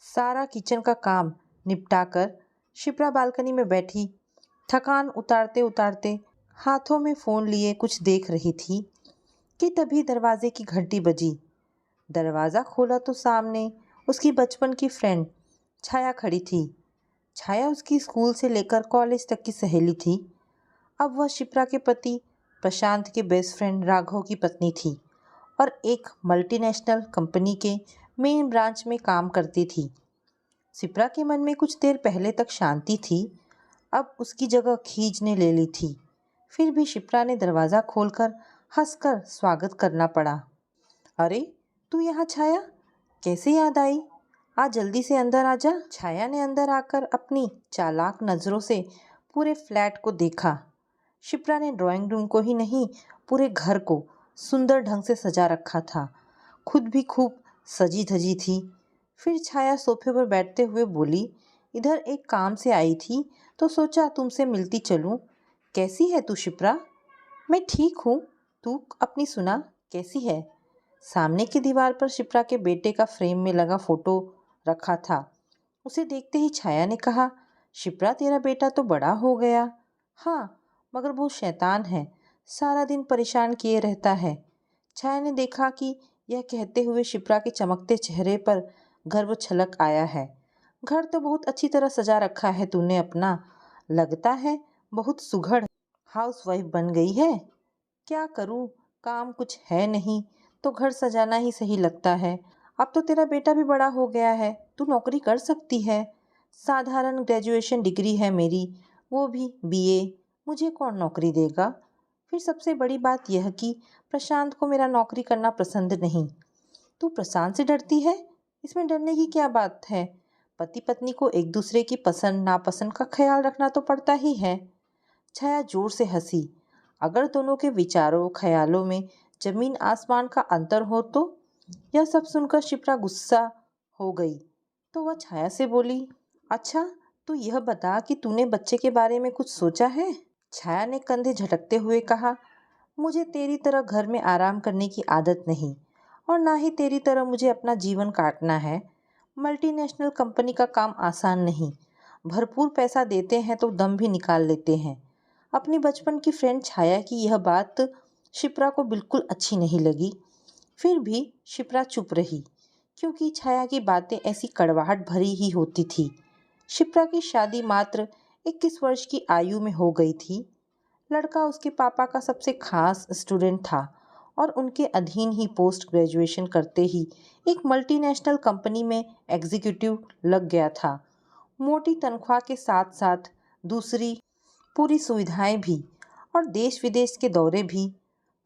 सारा किचन का काम निपटाकर शिप्रा बालकनी में बैठी थकान उतारते उतारते हाथों में फ़ोन लिए कुछ देख रही थी कि तभी दरवाजे की घंटी बजी। दरवाज़ा खोला तो सामने उसकी बचपन की फ्रेंड छाया खड़ी थी। छाया उसकी स्कूल से लेकर कॉलेज तक की सहेली थी। अब वह शिप्रा के पति प्रशांत के बेस्ट फ्रेंड राघव की पत्नी थी और एक मल्टीनेशनल कंपनी के मेन ब्रांच में काम करती थी। शिप्रा के मन में कुछ देर पहले तक शांति थी, अब उसकी जगह खींच ने ले ली थी। फिर भी शिप्रा ने दरवाज़ा खोलकर हंसकर स्वागत करना पड़ा। अरे तू यहाँ छाया, कैसे याद आई? आ जल्दी से अंदर आ जा। छाया ने अंदर आकर अपनी चालाक नज़रों से पूरे फ्लैट को देखा। शिप्रा ने ड्राइंग रूम को ही नहीं, पूरे घर को सुंदर ढंग से सजा रखा था। खुद भी खूब सजी धजी थी। फिर छाया सोफे पर बैठते हुए बोली, इधर एक काम से आई थी तो सोचा तुमसे मिलती चलूं। कैसी है तू शिप्रा? मैं ठीक हूँ, तू अपनी सुना, कैसी है? सामने की दीवार पर शिप्रा के बेटे का फ्रेम में लगा फोटो रखा था। उसे देखते ही छाया ने कहा, शिप्रा तेरा बेटा तो बड़ा हो गया। हाँ, मगर बहुत शैतान है, सारा दिन परेशान किए रहता है। छाया ने देखा कि यह कहते हुए शिप्रा के चमकते चेहरे पर गर्व छलक आया है। घर तो बहुत अच्छी तरह सजा रखा है तूने अपना, लगता है बहुत सुघड़ हाउसवाइफ बन गई है। क्या करूं, काम कुछ है नहीं तो घर सजाना ही सही लगता है। अब तो तेरा बेटा भी बड़ा हो गया है, तू नौकरी कर सकती है। साधारण ग्रेजुएशन डिग्री है मेरी, वो भी बीए, मुझे कौन नौकरी देगा? फिर सबसे बड़ी बात यह कि प्रशांत को मेरा नौकरी करना पसंद नहीं। तू प्रशांत से डरती है? इसमें डरने की क्या बात है? पति पत्नी को एक दूसरे की पसंद नापसंद का ख्याल रखना तो पड़ता ही है। छाया जोर से हंसी। अगर दोनों के विचारों ख्यालों में जमीन आसमान का अंतर हो तो? यह सब सुनकर शिप्रा गुस्सा हो गई तो वह छाया से बोली, अच्छा तू यह बता कि तूने बच्चे के बारे में कुछ सोचा है? छाया ने कंधे झटकते हुए कहा, मुझे तेरी तरह घर में आराम करने की आदत नहीं और ना ही तेरी तरह मुझे अपना जीवन काटना है। मल्टीनेशनल कंपनी का काम आसान नहीं, भरपूर पैसा देते हैं तो दम भी निकाल लेते हैं। अपनी बचपन की फ्रेंड छाया की यह बात शिप्रा को बिल्कुल अच्छी नहीं लगी। फिर भी शिप्रा चुप रही क्योंकि छाया की बातें ऐसी कड़वाहट भरी ही होती थी। शिप्रा की शादी मात्र 21 वर्ष की आयु में हो गई थी। लड़का उसके पापा का सबसे खास स्टूडेंट था और उनके अधीन ही पोस्ट ग्रेजुएशन करते ही एक मल्टीनेशनल कंपनी में एग्जीक्यूटिव लग गया था। मोटी तनख्वाह के साथ साथ दूसरी पूरी सुविधाएं भी और देश विदेश के दौरे भी।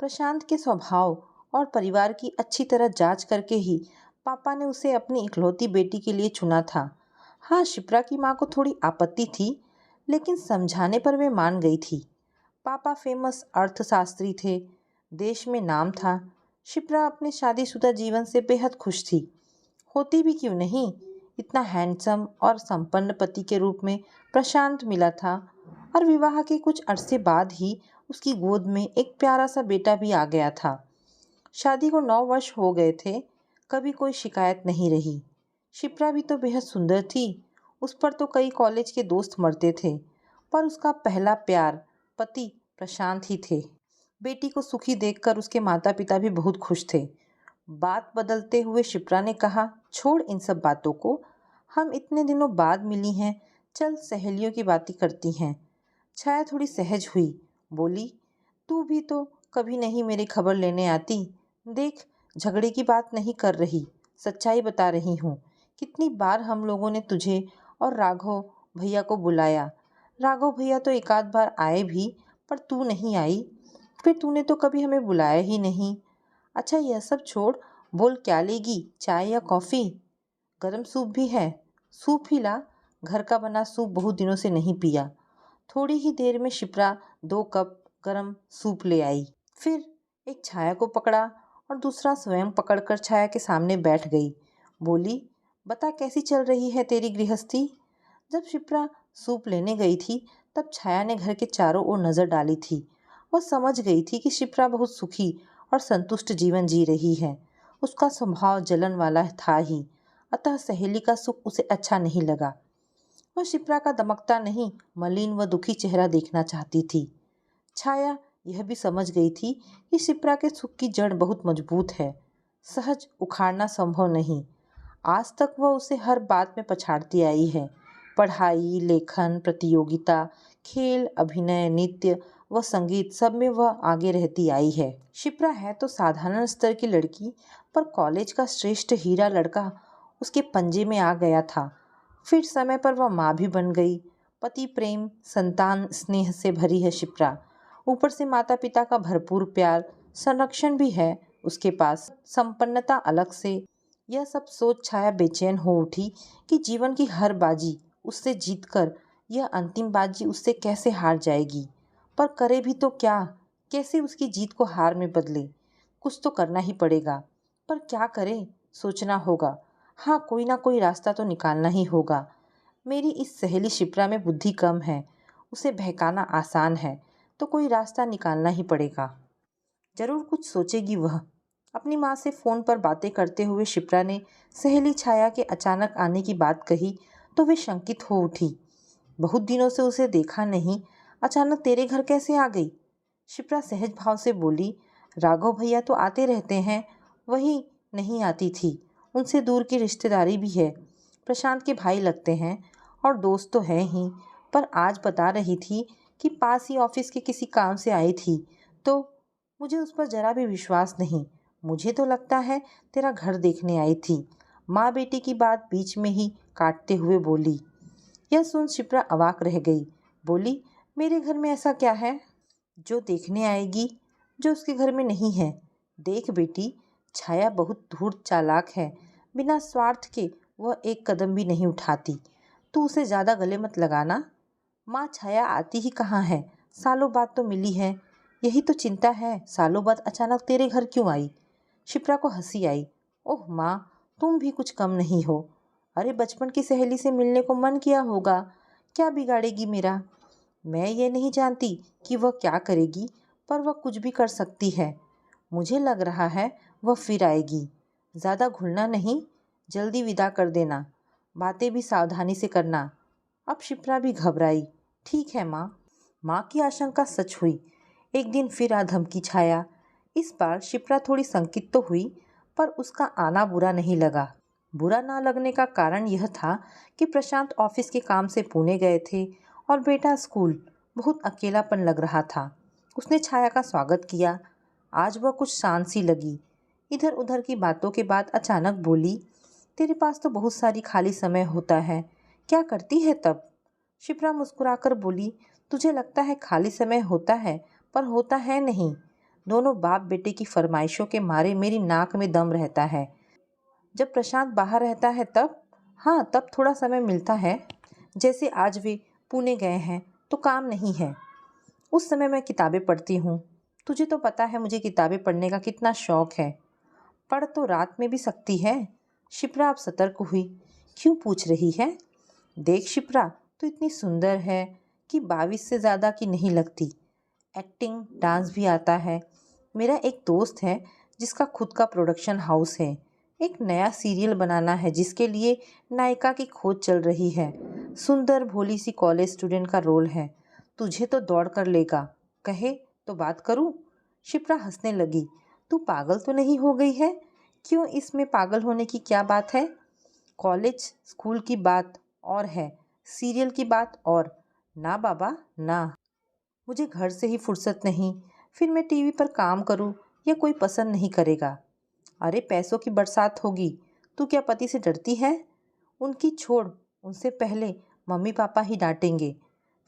प्रशांत के स्वभाव और परिवार की अच्छी तरह जांच करके ही पापा ने उसे अपनी इकलौती बेटी के लिए चुना था। हाँ, शिप्रा की माँ को थोड़ी आपत्ति थी, लेकिन समझाने पर वे मान गई थी। पापा फेमस अर्थशास्त्री थे, देश में नाम था। शिप्रा अपने शादीशुदा जीवन से बेहद खुश थी। होती भी क्यों नहीं, इतना हैंडसम और संपन्न पति के रूप में प्रशांत मिला था और विवाह के कुछ अरसे बाद ही उसकी गोद में एक प्यारा सा बेटा भी आ गया था। शादी को 9 वर्ष हो गए थे, कभी कोई शिकायत नहीं रही। शिप्रा भी तो बेहद सुंदर थी, उस पर तो कई कॉलेज के दोस्त मरते थे, पर उसका पहला प्यार पति प्रशांत ही थे। बेटी को सुखी देखकर उसके माता पिता भी बहुत खुश थे। बात बदलते हुए शिप्रा ने कहा, छोड़ इन सब बातों को, हम इतने दिनों बाद मिली हैं, चल सहेलियों की बातें करती हैं। छाया थोड़ी सहज हुई, बोली, तू भी तो कभी नहीं मेरी खबर लेने आती। देख, झगड़े की बात नहीं कर रही, सच्चाई बता रही हूँ। कितनी बार हम लोगों ने तुझे और राघव भैया को बुलाया। राघव भैया तो एक आध बार आए भी, पर तू नहीं आई। फिर तूने तो कभी हमें बुलाया ही नहीं। अच्छा यह सब छोड़, बोल क्या लेगी, चाय या कॉफ़ी? गरम सूप भी है, सूप ही ला, घर का बना सूप बहुत दिनों से नहीं पिया। थोड़ी ही देर में शिप्रा 2 कप गरम सूप ले आई। फिर एक छाया को पकड़ा और दूसरा स्वयं पकड़कर छाया के सामने बैठ गई। बोली, बता कैसी चल रही है तेरी गृहस्थी? जब शिप्रा सूप लेने गई थी तब छाया ने घर के चारों ओर नज़र डाली थी। वो समझ गई थी कि शिप्रा बहुत सुखी और संतुष्ट जीवन जी रही है। उसका स्वभाव जलन वाला था ही। अतः सहेली का सुख उसे अच्छा नहीं लगा। वह शिप्रा का दमकता नहीं, मलिन व दुखी चेहरा देखना चाहती थी। छाया यह भी समझ गई थी कि शिप्रा के सुख की जड़ बहुत मजबूत है, सहज उखाड़ना संभव नहीं। आज तक वह उसे हर बात में पछाड़ती आई है। पढ़ाई, लेखन, प्रतियोगिता, खेल, अभिनय, नृत्य व संगीत सब में वह आगे रहती आई है। शिप्रा है तो साधारण स्तर की लड़की, पर कॉलेज का श्रेष्ठ हीरा लड़का उसके पंजे में आ गया था। फिर समय पर वह माँ भी बन गई। पति प्रेम, संतान स्नेह से भरी है शिप्रा। ऊपर से माता पिता का भरपूर प्यार, संरक्षण भी है उसके पास, संपन्नता अलग से। यह सब सोच छाया बेचैन हो उठी कि जीवन की हर बाजी उससे जीतकर यह अंतिम बाजी उससे कैसे हार जाएगी। पर करे भी तो क्या, कैसे उसकी जीत को हार में बदले। कुछ तो करना ही पड़ेगा, पर क्या करे, सोचना होगा। हाँ, कोई ना कोई रास्ता तो निकालना ही होगा। मेरी इस सहेली शिप्रा में बुद्धि कम है, उसे बहकाना आसान है, तो कोई रास्ता निकालना ही पड़ेगा। जरूर कुछ सोचेगी वह। अपनी माँ से फ़ोन पर बातें करते हुए शिप्रा ने सहेली छाया के अचानक आने की बात कही तो वे शंकित हो उठी। बहुत दिनों से उसे देखा नहीं, अचानक तेरे घर कैसे आ गई? शिप्रा सहज भाव से बोली, राघव भैया तो आते रहते हैं, वही नहीं आती थी। उनसे दूर की रिश्तेदारी भी है, प्रशांत के भाई लगते हैं और दोस्त तो हैं ही। पर आज बता रही थी कि पास ही ऑफिस के किसी काम से आई थी, तो मुझे उस पर जरा भी विश्वास नहीं। मुझे तो लगता है तेरा घर देखने आई थी। माँ बेटी की बात बीच में ही काटते हुए बोली। यह सुन शिप्रा अवाक रह गई। बोली, मेरे घर में ऐसा क्या है जो देखने आएगी, जो उसके घर में नहीं है? देख बेटी, छाया बहुत धूर्त चालाक है। बिना स्वार्थ के वह एक कदम भी नहीं उठाती। तू उसे ज़्यादा गले मत लगाना। माँ, छाया आती ही कहाँ है, सालों बाद तो मिली है। यही तो चिंता है, सालों बाद अचानक तेरे घर क्यों आई? शिप्रा को हंसी आई। ओह माँ, तुम भी कुछ कम नहीं हो। अरे बचपन की सहेली से मिलने को मन किया होगा, क्या बिगाड़ेगी मेरा? मैं ये नहीं जानती कि वह क्या करेगी, पर वह कुछ भी कर सकती है। मुझे लग रहा है वह फिर आएगी। ज़्यादा घुलना नहीं, जल्दी विदा कर देना। बातें भी सावधानी से करना। अब शिप्रा भी घबराई। ठीक है माँ। माँ की आशंका सच हुई। एक दिन फिर आ धमकी छाया। इस बार शिप्रा थोड़ी संकित तो हुई, पर उसका आना बुरा नहीं लगा। बुरा ना लगने का कारण यह था कि प्रशांत ऑफिस के काम से पुणे गए थे और बेटा स्कूल। बहुत अकेलापन लग रहा था। उसने छाया का स्वागत किया। आज वह कुछ शांत सी लगी। इधर उधर की बातों के बाद अचानक बोली, तेरे पास तो बहुत सारी खाली समय होता है, क्या करती है तब? शिप्रा मुस्कुराकर बोली, तुझे लगता है खाली समय होता है, पर होता है नहीं। दोनों बाप बेटे की फरमाइशों के मारे मेरी नाक में दम रहता है। जब प्रशांत बाहर रहता है तब, हाँ तब थोड़ा समय मिलता है। जैसे आज वे पुणे गए हैं तो काम नहीं है, उस समय मैं किताबें पढ़ती हूँ। तुझे तो पता है मुझे किताबें पढ़ने का कितना शौक है। पढ़ तो रात में भी सकती है। शिप्रा अब सतर्क हुई। क्यों पूछ रही है? देख शिप्रा, तू इतनी सुंदर है कि 22 से ज़्यादा की नहीं लगती। एक्टिंग, डांस भी आता है। मेरा एक दोस्त है जिसका खुद का प्रोडक्शन हाउस है। एक नया सीरियल बनाना है जिसके लिए नायिका की खोज चल रही है। सुंदर भोली सी कॉलेज स्टूडेंट का रोल है। तुझे तो दौड़ कर लेगा। कहे तो बात करूं? शिप्रा हंसने लगी। तू पागल तो नहीं हो गई है? क्यों, इसमें पागल होने की क्या बात है? कॉलेज स्कूल की बात और है, सीरियल की बात और। ना बाबा ना, मुझे घर से ही फुर्सत नहीं। फिर मैं टीवी पर काम करूं, या कोई पसंद नहीं करेगा। अरे पैसों की बरसात होगी। तू क्या पति से डरती है? उनकी छोड़, उनसे पहले मम्मी पापा ही डांटेंगे।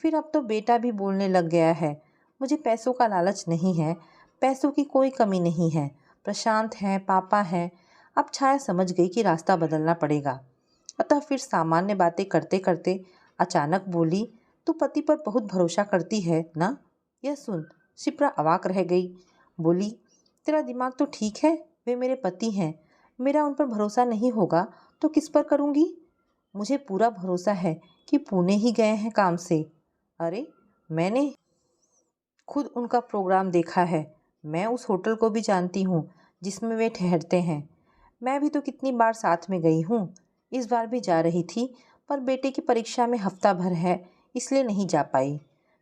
फिर अब तो बेटा भी बोलने लग गया है। मुझे पैसों का लालच नहीं है, पैसों की कोई कमी नहीं है। प्रशांत है, पापा है। अब छाया समझ गई कि रास्ता बदलना पड़ेगा। अतः फिर सामान्य बातें करते करते अचानक बोली, तू पति पर बहुत भरोसा करती है ना? यह सुन शिप्रा अवाक रह गई। बोली, तेरा दिमाग तो ठीक है, वे मेरे पति हैं। मेरा उन पर भरोसा नहीं होगा तो किस पर करूँगी? मुझे पूरा भरोसा है कि पुणे ही गए हैं काम से। अरे मैंने खुद उनका प्रोग्राम देखा है। मैं उस होटल को भी जानती हूँ जिसमें वे ठहरते हैं। मैं भी तो कितनी बार साथ में गई हूँ। इस बार भी जा रही थी, पर बेटे की परीक्षा में हफ्ता भर है, इसलिए नहीं जा पाई।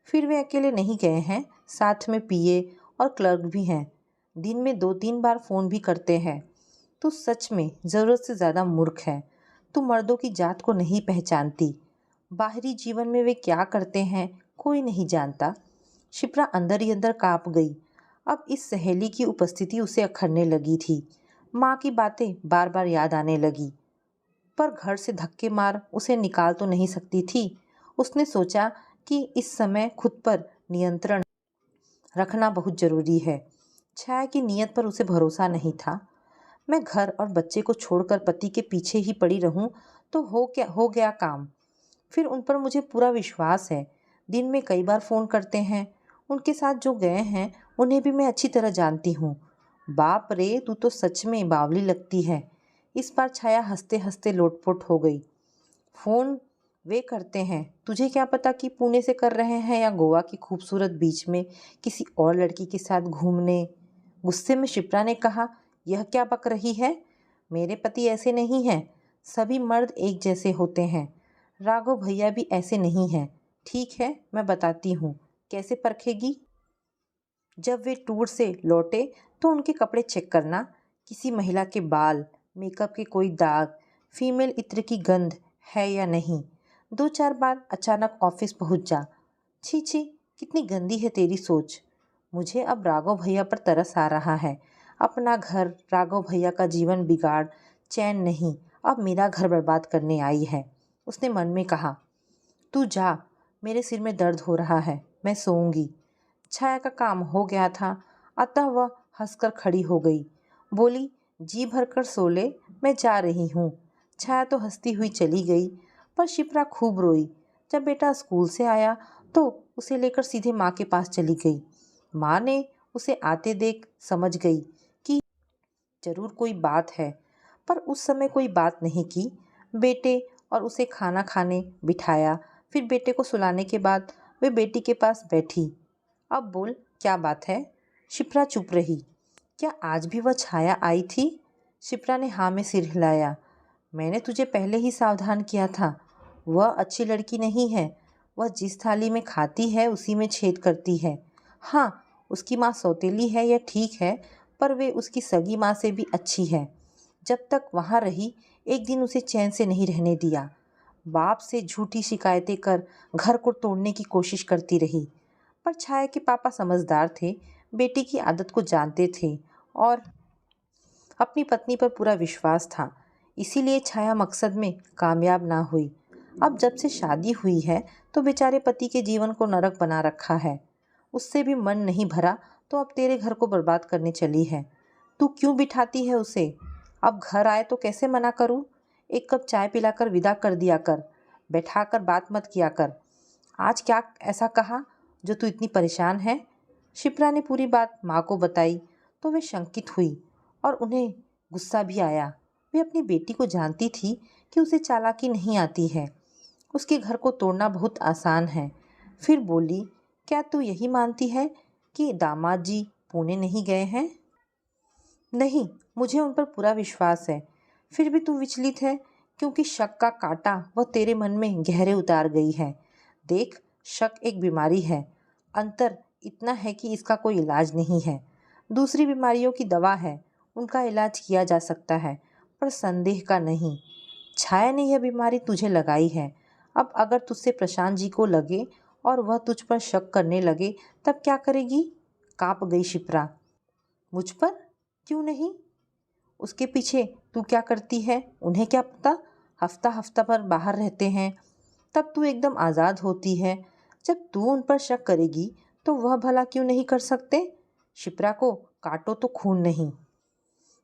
फिर वे अकेले नहीं गए हैं, साथ में पीए और क्लर्क भी हैं। दिन में 2-3 बार फ़ोन भी करते हैं। तू सच में ज़रूरत से ज़्यादा मूर्ख है। तू मर्दों की जात को नहीं पहचानती। बाहरी जीवन में वे क्या करते हैं, कोई नहीं जानता। शिप्रा अंदर ही अंदर काँप गई। अब इस सहेली की उपस्थिति उसे अखरने लगी थी। माँ की बातें बार बार याद आने लगी, पर घर से धक्के मार उसे निकाल तो नहीं सकती थी। उसने सोचा कि इस समय खुद पर नियंत्रण रखना बहुत ज़रूरी है। छाया की नीयत पर उसे भरोसा नहीं था। मैं घर और बच्चे को छोड़कर पति के पीछे ही पड़ी रहूं तो हो गया काम। फिर उन पर मुझे पूरा विश्वास है। दिन में कई बार फ़ोन करते हैं। उनके साथ जो गए हैं उन्हें भी मैं अच्छी तरह जानती हूँ। बाप रे, तू तो सच में बावली लगती है। इस बार छाया हंसते हंसते लोटपोट हो गई। फ़ोन वे करते हैं, तुझे क्या पता कि पुणे से कर रहे हैं या गोवा की खूबसूरत बीच में किसी और लड़की के साथ घूमने। गुस्से में शिप्रा ने कहा, यह क्या बक रही है? मेरे पति ऐसे नहीं हैं। सभी मर्द एक जैसे होते हैं। राघव भैया भी ऐसे नहीं हैं। ठीक है, मैं बताती हूँ। कैसे परखेगी? जब वे टूर से लौटे तो उनके कपड़े चेक करना, किसी महिला के बाल, मेकअप के कोई दाग, फीमेल इत्र की गंध है या नहीं। 2-4 बार अचानक ऑफिस पहुंच जा। छी छी, कितनी गंदी है तेरी सोच। मुझे अब राघव भैया पर तरस आ रहा है। अपना घर, राघव भैया का जीवन बिगाड़, चैन नहीं, अब मेरा घर बर्बाद करने आई है। उसने मन में कहा। तू जा, मेरे सिर में दर्द हो रहा है, मैं सोऊंगी। छाया का काम हो गया था, अतः वह हंसकर खड़ी हो गई। बोली, जी भरकर सो ले, मैं जा रही हूँ। छाया तो हंसती हुई चली गई, पर शिप्रा खूब रोई। जब बेटा स्कूल से आया तो उसे लेकर सीधे माँ के पास चली गई। माँ ने उसे आते देख समझ गई कि जरूर कोई बात है, पर उस समय कोई बात नहीं की। बेटे और उसे खाना खाने बिठाया। फिर बेटे को सुलाने के बाद वे बेटी के पास बैठी। अब बोल, क्या बात है? शिप्रा चुप रही। क्या आज भी वह छाया आई थी? शिप्रा ने हाँ में सिर हिलाया। मैंने तुझे पहले ही सावधान किया था। वह अच्छी लड़की नहीं है। वह जिस थाली में खाती है उसी में छेद करती है। हाँ, उसकी माँ सौतेली है, यह ठीक है, पर वे उसकी सगी माँ से भी अच्छी है। जब तक वहाँ रही, एक दिन उसे चैन से नहीं रहने दिया। बाप से झूठी शिकायतें कर घर को तोड़ने की कोशिश करती रही। पर छाया के पापा समझदार थे, बेटी की आदत को जानते थे और अपनी पत्नी पर पूरा विश्वास था। इसीलिए छाया मकसद में कामयाब ना हुई। अब जब से शादी हुई है तो बेचारे पति के जीवन को नरक बना रखा है। उससे भी मन नहीं भरा तो अब तेरे घर को बर्बाद करने चली है। तू क्यों बिठाती है उसे? अब घर आए तो कैसे मना करूं? एक कप चाय पिलाकर विदा कर दिया कर, बैठाकर बात मत किया कर। आज क्या ऐसा कहा जो तू इतनी परेशान है? शिप्रा ने पूरी बात माँ को बताई तो वे शंकित हुई और उन्हें गुस्सा भी आया। वे अपनी बेटी को जानती थी कि उसे चालाकी नहीं आती है। उसके घर को तोड़ना बहुत आसान है। फिर बोली, क्या तू यही मानती है कि दामाद जी पुणे नहीं गए हैं? नहीं, मुझे उन पर पूरा विश्वास है। फिर भी तू विचलित है क्योंकि शक का कांटा वह तेरे मन में गहरे उतार गई है। देख, शक एक बीमारी है। अंतर इतना है कि इसका कोई इलाज नहीं है। दूसरी बीमारियों की दवा है, उनका इलाज किया जा सकता है, पर संदेह का नहीं। छाया ने यह बीमारी तुझे लगाई है। अब अगर तुझसे प्रशांत जी को लगे और वह तुझ पर शक करने लगे तब क्या करेगी? कांप गई शिप्रा। मुझ पर? क्यों नहीं? उसके पीछे तू क्या करती है उन्हें क्या पता? हफ्ता हफ्ता पर बाहर रहते हैं, तब तू एकदम आज़ाद होती है। जब तू उन पर शक करेगी तो वह भला क्यों नहीं कर सकते? शिप्रा को काटो तो खून नहीं।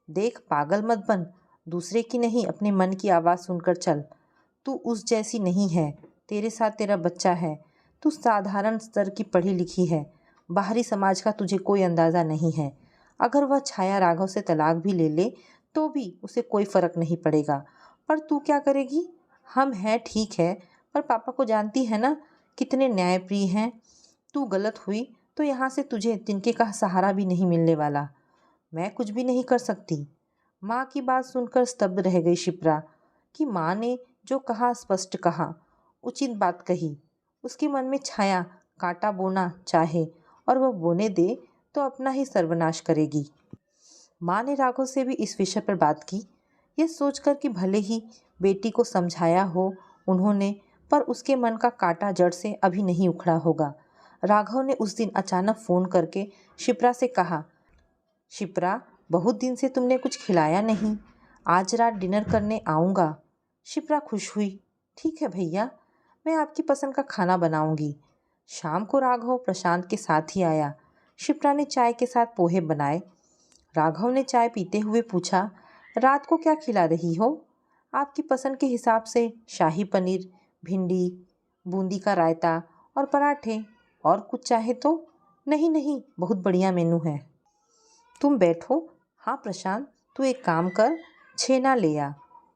देख, पागल मत बन। दूसरे की नहीं, अपने मन की आवाज़ सुनकर चल। तू उस जैसी नहीं है। तेरे साथ तेरा बच्चा है। तू साधारण स्तर की पढ़ी लिखी है। बाहरी समाज का तुझे कोई अंदाज़ा नहीं है। अगर वह छाया राघव से तलाक भी ले ले तो भी उसे कोई फ़र्क नहीं पड़ेगा। पर तू क्या करेगी? हम हैं ठीक है, पर पापा को जानती है ना, कितने न्यायप्रिय हैं। तू गलत हुई तो यहाँ से तुझे तिनके का सहारा भी नहीं मिलने वाला। मैं कुछ भी नहीं कर सकती। माँ की बात सुनकर स्तब्ध रह गई शिप्रा। कि माँ ने जो कहा स्पष्ट कहा, उचित बात कही। उसके मन में छाया कांटा बोना चाहे और वह बोने दे तो अपना ही सर्वनाश करेगी। माँ ने राघव से भी इस विषय पर बात की, यह सोचकर कि भले ही बेटी को समझाया हो उन्होंने, पर उसके मन का कांटा जड़ से अभी नहीं उखड़ा होगा। राघव ने उस दिन अचानक फ़ोन करके शिप्रा से कहा, शिप्रा, बहुत दिन से तुमने कुछ खिलाया नहीं, आज रात डिनर करने आऊँगा। शिप्रा खुश हुई। ठीक है भैया, मैं आपकी पसंद का खाना बनाऊंगी। शाम को राघव प्रशांत के साथ ही आया। शिप्रा ने चाय के साथ पोहे बनाए। राघव ने चाय पीते हुए पूछा, रात को क्या खिला रही हो? आपकी पसंद के हिसाब से शाही पनीर, भिंडी, बूंदी का रायता और पराठे। और कुछ चाहे तो? नहीं नहीं, बहुत बढ़िया मेनू है। तुम बैठो। हाँ प्रशांत, तू एक काम कर, छेना ले आ।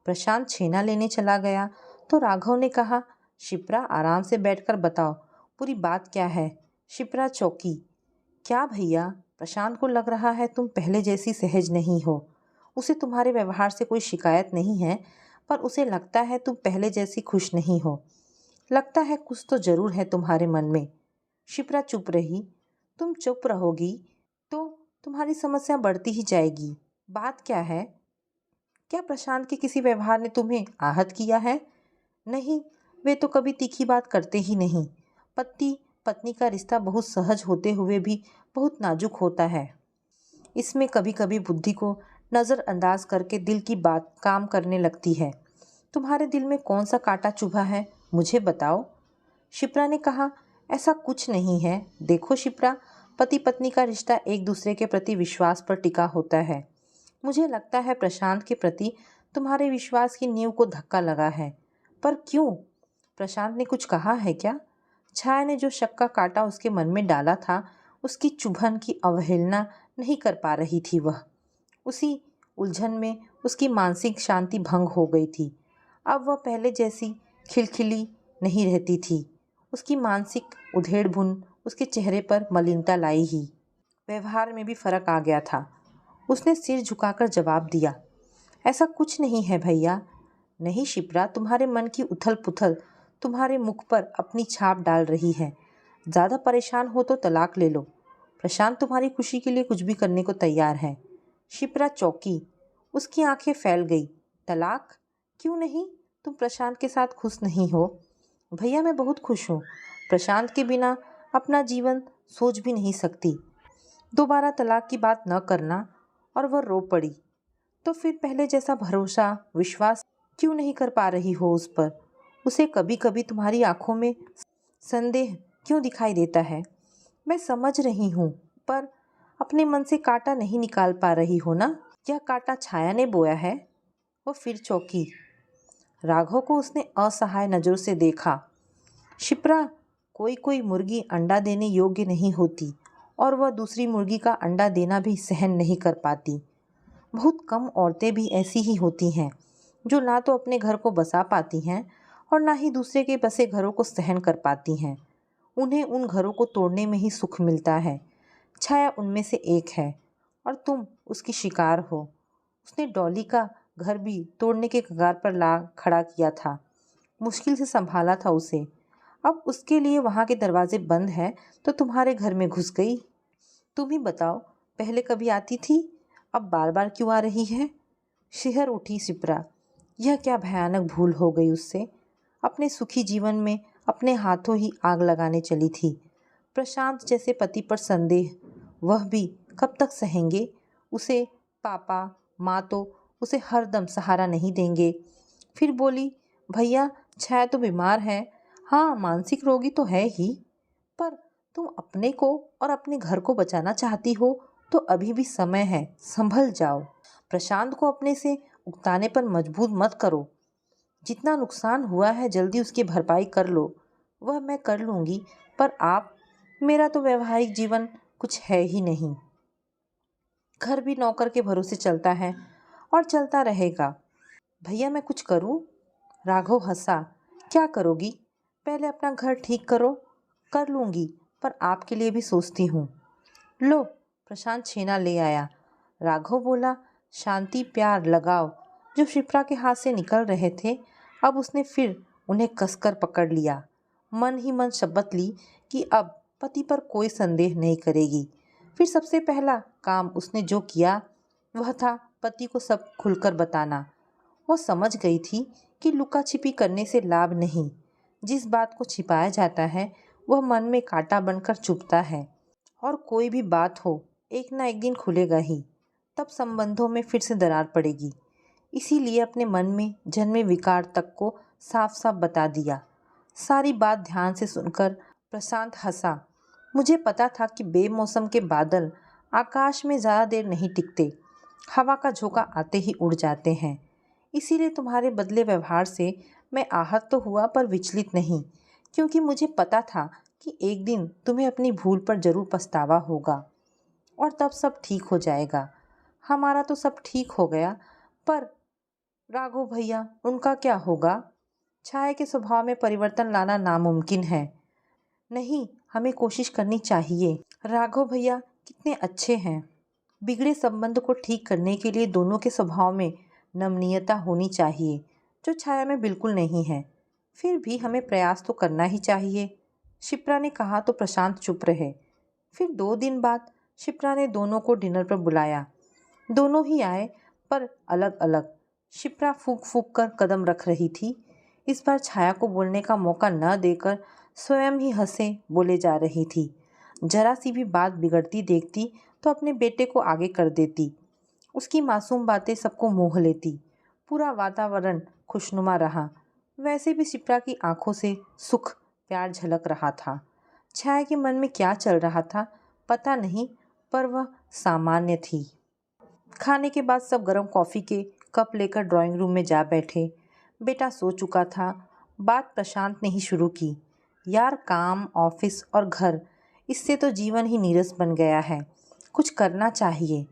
प्रशांत छेना लेने चला गया तो राघव ने कहा, शिप्रा आराम से बैठकर बताओ पूरी बात क्या है। शिप्रा चौंकी। क्या भैया? प्रशांत को लग रहा है तुम पहले जैसी सहज नहीं हो। उसे तुम्हारे व्यवहार से कोई शिकायत नहीं है, पर उसे लगता है तुम पहले जैसी खुश नहीं हो। लगता है कुछ तो जरूर है तुम्हारे मन में। शिप्रा चुप रही। तुम चुप रहोगी तो तुम्हारी समस्या बढ़ती ही जाएगी। बात क्या है? क्या प्रशांत के किसी व्यवहार ने तुम्हें आहत किया है? नहीं, वे तो कभी तीखी बात करते ही नहीं। पति पत्नी का रिश्ता बहुत सहज होते हुए भी बहुत नाजुक होता है। इसमें कभी कभी बुद्धि को नज़रअंदाज करके दिल की बात काम करने लगती है। तुम्हारे दिल में कौन सा कांटा चुभा है, मुझे बताओ। शिप्रा ने कहा, ऐसा कुछ नहीं है। देखो शिप्रा, पति पत्नी का रिश्ता एक दूसरे के प्रति विश्वास पर टिका होता है। मुझे लगता है प्रशांत के प्रति तुम्हारे विश्वास की नींव को धक्का लगा है। पर क्यों? प्रशांत ने कुछ कहा है क्या? छाया ने जो शक का कांटा उसके मन में डाला था, उसकी चुभन की अवहेलना नहीं कर पा रही थी वह। उसी उलझन में उसकी मानसिक शांति भंग हो गई थी। अब वह पहले जैसी खिलखिली नहीं रहती थी। उसकी मानसिक उधेड़-बुन उसके चेहरे पर मलिनता लाई ही। व्यवहार में भी फर्क आ गया था। उसने सिर झुकाकर जवाब दिया, ऐसा कुछ नहीं है भैया। नहीं शिप्रा, तुम्हारे मन की उथल पुथल तुम्हारे मुख पर अपनी छाप डाल रही है। ज़्यादा परेशान हो तो तलाक ले लो। प्रशांत तुम्हारी खुशी के लिए कुछ भी करने को तैयार है। शिप्रा चौंकी। उसकी आंखें फैल गई। तलाक? क्यों नहीं? तुम प्रशांत के साथ खुश नहीं हो? भैया मैं बहुत खुश हूँ। प्रशांत के बिना अपना जीवन सोच भी नहीं सकती। दोबारा तलाक की बात न करना। और वह रो पड़ी। तो फिर पहले जैसा भरोसा विश्वास क्यों नहीं कर पा रही हो उस पर? उसे कभी कभी तुम्हारी आंखों में संदेह क्यों दिखाई देता है? मैं समझ रही हूँ, पर अपने मन से कांटा नहीं निकाल पा रही हो ना? यह कांटा छाया ने बोया है? वो फिर चौंकी। राघव को उसने असहाय नजरों से देखा। शिप्रा, कोई कोई मुर्गी अंडा देने योग्य नहीं होती और वह दूसरी मुर्गी का अंडा देना भी सहन नहीं कर पाती। बहुत कम औरतें भी ऐसी ही होती हैं, जो ना तो अपने घर को बसा पाती हैं और ना ही दूसरे के बसे घरों को सहन कर पाती हैं। उन्हें उन घरों को तोड़ने में ही सुख मिलता है। छाया उनमें से एक है और तुम उसकी शिकार हो। उसने डॉली का घर भी तोड़ने के कगार पर ला खड़ा किया था। मुश्किल से संभाला था उसे। अब उसके लिए वहाँ के दरवाजे बंद हैं तो तुम्हारे घर में घुस गई। तुम ही बताओ, पहले कभी आती थी, अब बार बार क्यों आ रही है? शिहर उठी शिप्रा। यह क्या भयानक भूल हो गई उससे। अपने सुखी जीवन में अपने हाथों ही आग लगाने चली थी। प्रशांत जैसे पति पर संदेह, वह भी कब तक सहेंगे? उसे पापा माँ तो उसे हरदम सहारा नहीं देंगे। फिर बोली, भैया छाया तो बीमार है। हाँ, मानसिक रोगी तो है ही, पर तुम अपने को और अपने घर को बचाना चाहती हो तो अभी भी समय है, संभल जाओ। प्रशांत को अपने से उकताने पर मजबूर मत करो। जितना नुकसान हुआ है जल्दी उसकी भरपाई कर लो। वह मैं कर लूँगी, पर आप, मेरा तो वैवाहिक जीवन कुछ है ही नहीं। घर भी नौकर के भरोसे चलता है और चलता रहेगा। भैया मैं कुछ करूं? राघव हंसा। क्या करोगी? पहले अपना घर ठीक करो। कर लूँगी, पर आपके लिए भी सोचती हूँ। लो, प्रशांत छेना ले आया। राघव बोला, शांति प्यार लगाव जो शिप्रा के हाथ से निकल रहे थे, अब उसने फिर उन्हें कसकर पकड़ लिया। मन ही मन शपथ ली कि अब पति पर कोई संदेह नहीं करेगी। फिर सबसे पहला काम उसने जो किया वह था पति को सब खुलकर बताना। वो समझ गई थी कि लुका छिपी करने से लाभ नहीं। जिस बात को छिपाया जाता है वह मन में कांटा बनकर चुभता है, और कोई भी बात हो एक ना एक दिन खुलेगा ही। तब संबंधों में फिर से दरार पड़ेगी। इसीलिए अपने मन में जन्मे विकार तक को साफ साफ बता दिया। सारी बात ध्यान से सुनकर प्रशांत हंसा। मुझे पता था कि बेमौसम के बादल आकाश में ज़्यादा देर नहीं टिकते, हवा का झोंका आते ही उड़ जाते हैं। इसीलिए तुम्हारे बदले व्यवहार से मैं आहत तो हुआ पर विचलित नहीं, क्योंकि मुझे पता था कि एक दिन तुम्हें अपनी भूल पर जरूर पछतावा होगा और तब सब ठीक हो जाएगा। हमारा तो सब ठीक हो गया, पर राघव भैया, उनका क्या होगा? छाया के स्वभाव में परिवर्तन लाना नामुमकिन है। नहीं, हमें कोशिश करनी चाहिए। राघव भैया कितने अच्छे हैं। बिगड़े संबंध को ठीक करने के लिए दोनों के स्वभाव में नमनीयता होनी चाहिए, जो छाया में बिल्कुल नहीं है। फिर भी हमें प्रयास तो करना ही चाहिए। शिप्रा ने कहा तो प्रशांत चुप रहे। फिर 2 दिन बाद शिप्रा ने दोनों को डिनर पर बुलाया। दोनों ही आए, पर अलग अलग। शिप्रा फूंक फूंक कर कदम रख रही थी। इस बार छाया को बोलने का मौका न देकर स्वयं ही हंसे बोले जा रही थी। जरा सी भी बात बिगड़ती देखती तो अपने बेटे को आगे कर देती। उसकी मासूम बातें सबको मोह लेती। पूरा वातावरण खुशनुमा रहा। वैसे भी शिप्रा की आंखों से सुख प्यार झलक रहा था। छाया के मन में क्या चल रहा था पता नहीं, पर वह सामान्य थी। खाने के बाद सब गर्म कॉफ़ी के कप लेकर ड्राइंग रूम में जा बैठे। बेटा सो चुका था। बात प्रशांत ने ही शुरू की। यार, काम, ऑफिस और घर, इससे तो जीवन ही नीरस बन गया है। कुछ करना चाहिए।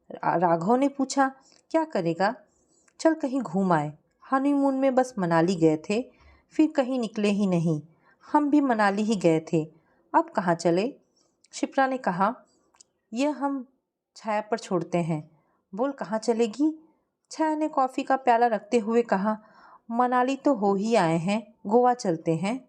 राघव ने पूछा, क्या करेगा? चल कहीं घूम आए। हनीमून में बस मनाली गए थे, फिर कहीं निकले ही नहीं। हम भी मनाली ही गए थे, अब कहाँ चले? शिप्रा ने कहा, यह हम छाया पर छोड़ते हैं। बोल कहाँ चलेगी? छाया ने कॉफ़ी का प्याला रखते हुए कहा, मनाली तो हो ही आए हैं, गोवा चलते हैं।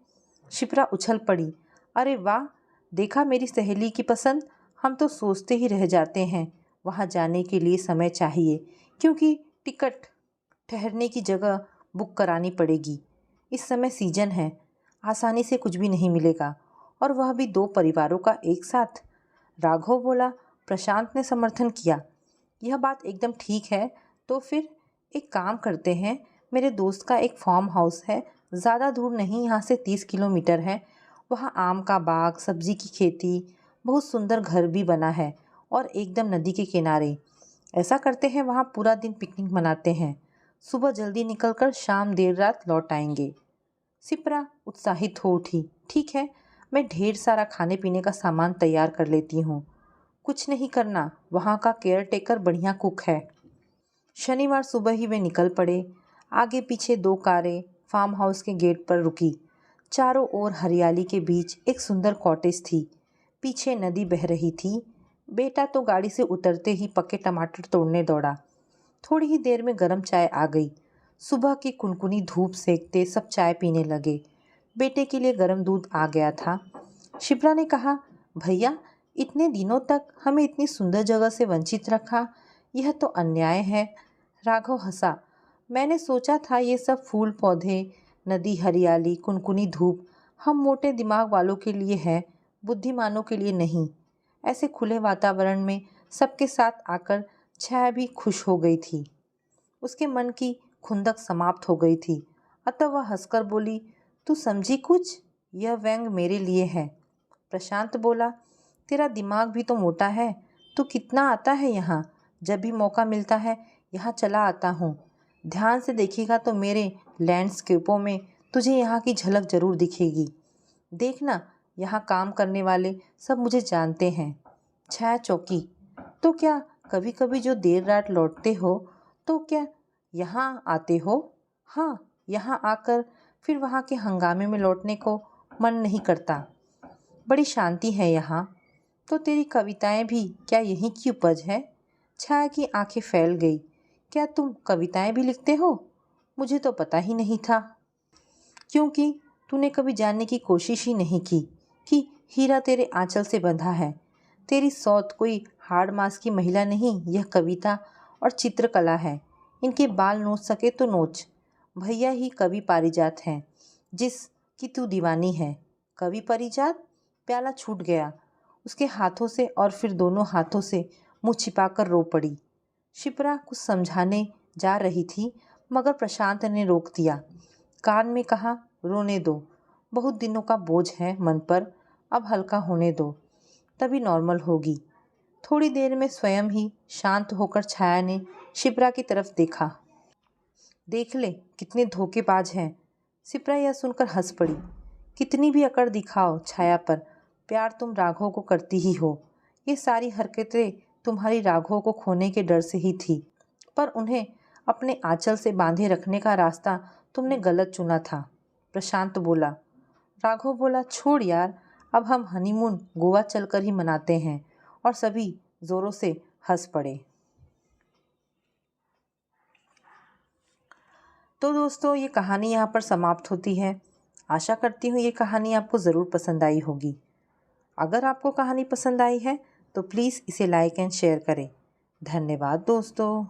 शिप्रा उछल पड़ी, अरे वाह, देखा मेरी सहेली की पसंद। हम तो सोचते ही रह जाते हैं। वहाँ जाने के लिए समय चाहिए, क्योंकि टिकट, ठहरने की जगह बुक करानी पड़ेगी। इस समय सीजन है, आसानी से कुछ भी नहीं मिलेगा, और वह भी 2 परिवारों का एक साथ। राघव बोला। प्रशांत ने समर्थन किया, यह बात एकदम ठीक है। तो फिर एक काम करते हैं, मेरे दोस्त का एक फार्म हाउस है, ज़्यादा दूर नहीं, यहाँ से 30 किलोमीटर है। वहाँ आम का बाग, सब्जी की खेती, बहुत सुंदर घर भी बना है, और एकदम नदी के किनारे। ऐसा करते हैं, वहाँ पूरा दिन पिकनिक मनाते हैं। सुबह जल्दी निकलकर शाम देर रात लौट आएंगे। शिप्रा उत्साहित हो उठी। ठीक है, मैं ढेर सारा खाने पीने का सामान तैयार कर लेती हूँ। कुछ नहीं करना, वहाँ का केयर टेकर बढ़िया कुक है। शनिवार सुबह ही वे निकल पड़े। आगे पीछे 2 कारें फार्म हाउस के गेट पर रुकी। चारों ओर हरियाली के बीच एक सुंदर कॉटेज थी। पीछे नदी बह रही थी। बेटा तो गाड़ी से उतरते ही पके टमाटर तोड़ने दौड़ा। थोड़ी ही देर में गर्म चाय आ गई। सुबह की कुनकुनी धूप सेकते सब चाय पीने लगे। बेटे के लिए गर्म दूध आ गया था। शिप्रा ने कहा, भैया, इतने दिनों तक हमें इतनी सुंदर जगह से वंचित रखा, यह तो अन्याय है। राघव हंसा। मैंने सोचा था ये सब फूल पौधे, नदी, हरियाली, कुनकुनी धूप हम मोटे दिमाग वालों के लिए है, बुद्धिमानों के लिए नहीं। ऐसे खुले वातावरण में सबके साथ आकर छाया भी खुश हो गई थी। उसके मन की खुंदक समाप्त हो गई थी। अतः वह हंसकर बोली, तू समझी कुछ? यह व्यंग मेरे लिए है। प्रशांत बोला, तेरा दिमाग भी तो मोटा है। तू कितना आता है यहाँ? जब भी मौका मिलता है यहाँ चला आता हूँ। ध्यान से देखेगा तो मेरे लैंडस्केपों में तुझे यहाँ की झलक जरूर दिखेगी। देखना, यहाँ काम करने वाले सब मुझे जानते हैं। छाया चौकी। तो क्या कभी कभी जो देर रात लौटते हो, तो क्या यहाँ आते हो? हाँ, यहाँ आकर फिर वहाँ के हंगामे में लौटने को मन नहीं करता। बड़ी शांति है यहाँ। तो तेरी कविताएं भी क्या यहीं की उपज है? छाया की आंखें फैल गई। क्या तुम कविताएं भी लिखते हो? मुझे तो पता ही नहीं था। क्योंकि तूने कभी जानने की कोशिश ही नहीं की कि हीरा तेरे आंचल से बंधा है। तेरी सौत कोई हाड़ मास की महिला नहीं, यह कविता और चित्रकला है। इनके बाल नोच सके तो नोच। भैया ही कवि पारिजात हैं, जिसकी तू दीवानी है। कवि पारिजात? प्याला छूट गया उसके हाथों से और फिर दोनों हाथों से मुंह छिपाकर रो पड़ी। शिप्रा कुछ समझाने जा रही थी, मगर प्रशांत ने रोक दिया। कान में कहा, रोने दो, बहुत दिनों का बोझ है मन पर, अब हल्का होने दो, तभी नॉर्मल होगी। थोड़ी देर में स्वयं ही शांत होकर छाया ने शिप्रा की तरफ देखा। देख ले कितने धोखेबाज हैं। शिप्रा यह सुनकर हंस पड़ी। कितनी भी अकड़ दिखाओ छाया पर, प्यार तुम राघव को करती ही हो। ये सारी हरकतें तुम्हारी राघव को खोने के डर से ही थी, पर उन्हें अपने आंचल से बांधे रखने का रास्ता तुमने गलत चुना था। प्रशांत बोला। राघव बोला, छोड़ यार, अब हम हनीमून गोवा चलकर ही मनाते हैं। और सभी जोरों से हंस पड़े। तो दोस्तों, ये कहानी यहाँ पर समाप्त होती है। आशा करती हूँ ये कहानी आपको ज़रूर पसंद आई होगी। अगर आपको कहानी पसंद आई है तो प्लीज़ इसे लाइक एंड शेयर करें। धन्यवाद दोस्तों।